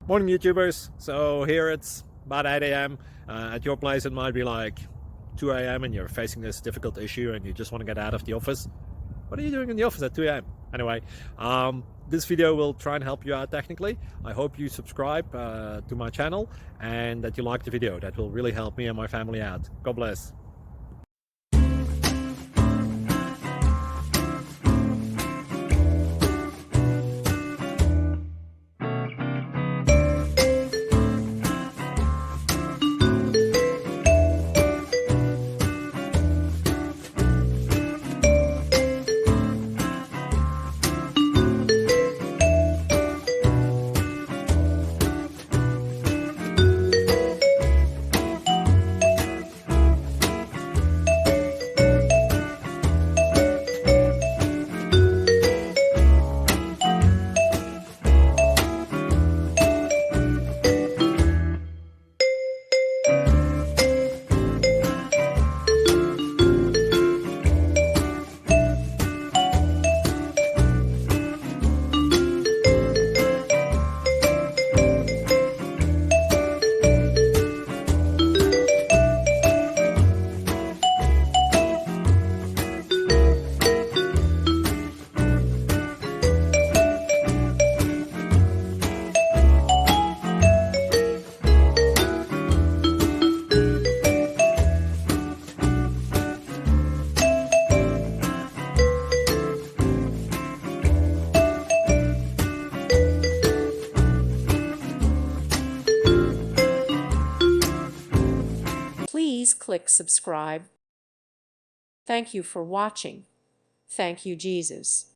Morning YouTubers. So here it's about 8 a.m. At your place it might be like 2 a.m. and you're facing this difficult issue and you just want to get out of the office. What are you doing in the office at 2 a.m.? Anyway, this video will try and help you out technically. I hope you subscribe to my channel and that you like the video. That will really help me and my family out. God bless. Please click subscribe. Thank you for watching. Thank you, Jesus.